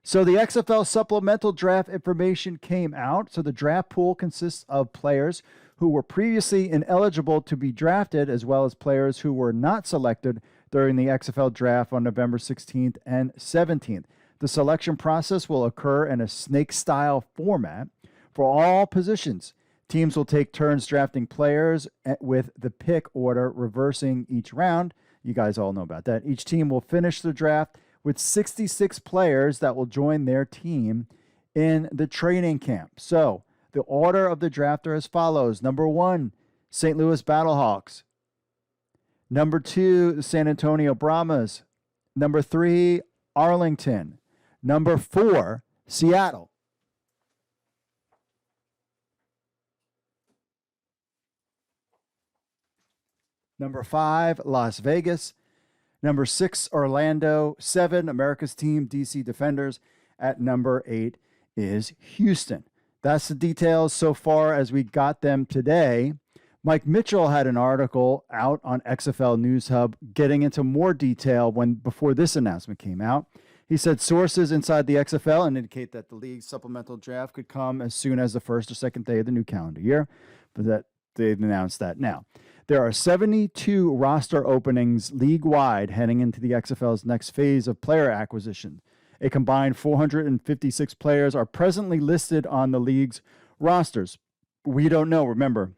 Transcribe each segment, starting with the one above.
So the XFL supplemental draft information came out. So the draft pool consists of players who were previously ineligible to be drafted, as well as players who were not selected during the XFL draft on November 16th and 17th. The selection process will occur in a snake-style format for all positions. Teams will take turns drafting players with the pick order reversing each round. You guys all know about that. Each team will finish the draft with 66 players that will join their team in the training camp. So the order of the draft are as follows. Number 1, St. Louis Battlehawks. Number 2, the San Antonio Brahmas. Number 3, Arlington. Number 4, Seattle. Number 5, Las Vegas. Number 6, Orlando. 7, America's Team, DC Defenders. At number 8 is Houston. That's the details so far as we got them today. Mike Mitchell had an article out on XFL News Hub getting into more detail before this announcement came out. He said sources inside the XFL indicate that the league's supplemental draft could come as soon as the first or second day of the new calendar year, but that they've announced that now. There are 72 roster openings league-wide heading into the XFL's next phase of player acquisition. A combined 456 players are presently listed on the league's rosters. We don't know. Remember,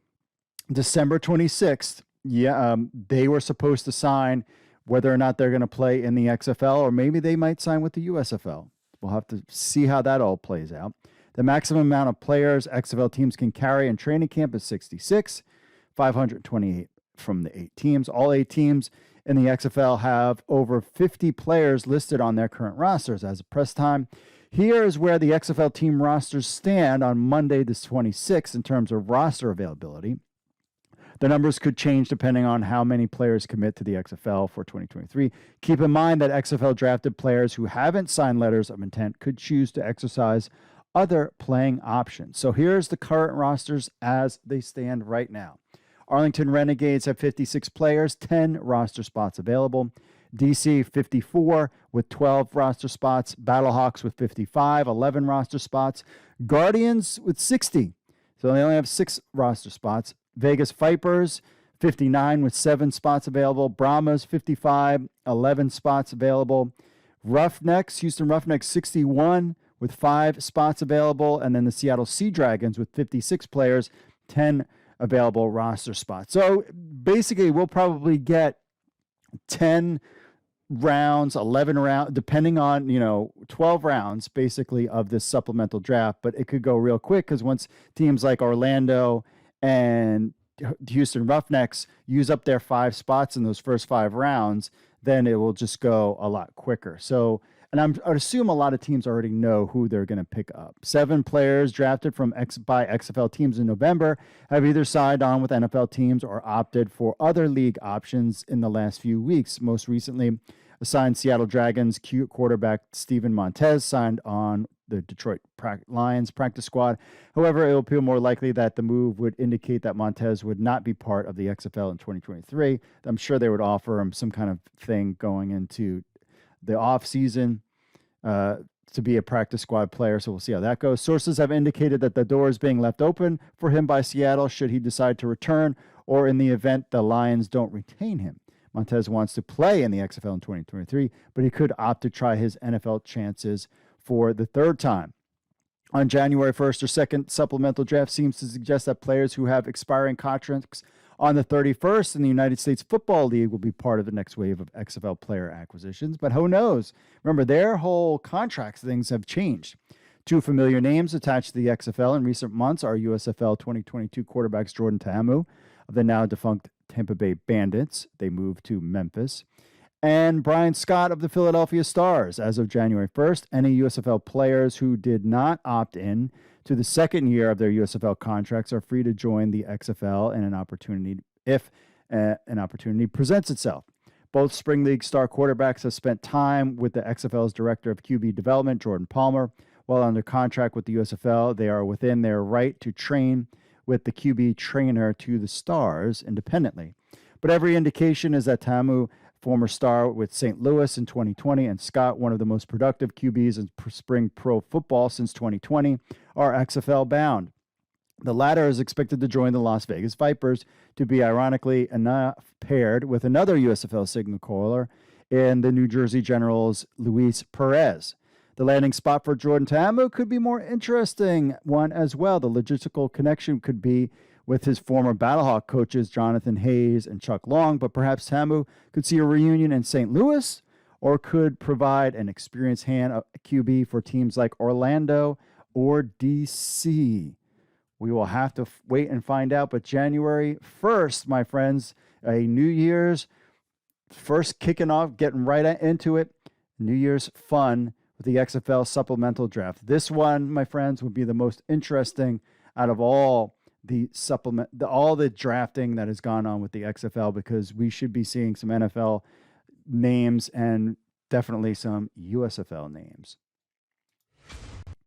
December 26th, they were supposed to sign whether or not they're going to play in the XFL, or maybe they might sign with the USFL. We'll have to see how that all plays out. The maximum amount of players XFL teams can carry in training camp is 66, 528 from the 8 teams. All 8 teams in the XFL have over 50 players listed on their current rosters as of press time. Here is where the XFL team rosters stand on Monday, the 26th, in terms of roster availability. The numbers could change depending on how many players commit to the XFL for 2023. Keep in mind that XFL-drafted players who haven't signed letters of intent could choose to exercise other playing options. So here's the current rosters as they stand right now. Arlington Renegades have 56 players, 10 roster spots available. DC 54 with 12 roster spots. Battlehawks with 55, 11 roster spots. Guardians with 60. So they only have 6 roster spots. Vegas Vipers 59 with 7 spots available. Brahmas 55, 11 spots available. Houston Roughnecks 61 with 5 spots available. And then the Seattle Sea Dragons with 56 players, 10 available roster spots. So basically we'll probably get 10 rounds, 11 rounds, depending on, 12 rounds basically of this supplemental draft, but it could go real quick because once teams like Orlando and Houston Roughnecks use up their 5 spots in those first 5 rounds, then it will just go a lot quicker. So, and I'd assume a lot of teams already know who they're going to pick up. 7 players drafted by XFL teams in November have either signed on with NFL teams or opted for other league options in the last few weeks. Most recently, assigned Seattle Dragons quarterback Steven Montez signed on the Detroit Lions practice squad. However, it will appear more likely that the move would indicate that Montez would not be part of the XFL in 2023. I'm sure they would offer him some kind of thing going into the offseason to be a practice squad player, so we'll see how that goes. Sources have indicated that the door is being left open for him by Seattle should he decide to return, or in the event the Lions don't retain him. Montez wants to play in the XFL in 2023, but he could opt to try his NFL chances for the 3rd time. On January 1st or 2nd, supplemental draft seems to suggest that players who have expiring contracts on the 31st in the United States Football League will be part of the next wave of XFL player acquisitions, but who knows? Remember, their whole contracts things have changed. 2 familiar names attached to the XFL in recent months are USFL 2022 quarterbacks Jordan Ta'amu of the now defunct Tampa Bay Bandits. They moved to Memphis. And Brian Scott of the Philadelphia Stars. As of January 1st, any USFL players who did not opt in to the 2nd year of their USFL contracts are free to join the XFL and if an opportunity presents itself. Both Spring League star quarterbacks have spent time with the XFL's Director of QB Development, Jordan Palmer. While under contract with the USFL, they are within their right to train with the QB trainer to the Stars independently. But every indication is that Tamu former star with St. Louis in 2020, and Scott, one of the most productive QBs in spring pro football since 2020, are XFL bound. The latter is expected to join the Las Vegas Vipers to be ironically enough paired with another USFL signal caller in the New Jersey Generals, Luis Perez. The landing spot for Jordan Ta'amu could be more interesting one as well. The logistical connection could be with his former Battlehawk coaches, Jonathan Hayes and Chuck Long, but perhaps Ta'amu could see a reunion in St. Louis or could provide an experienced hand QB for teams like Orlando or DC. We will have to wait and find out, but January 1st, my friends, a New Year's first kicking off, getting right into it. New Year's fun with the XFL Supplemental Draft. This one, my friends, would be the most interesting out of all the drafting that has gone on with the XFL, because we should be seeing some NFL names and definitely some USFL names.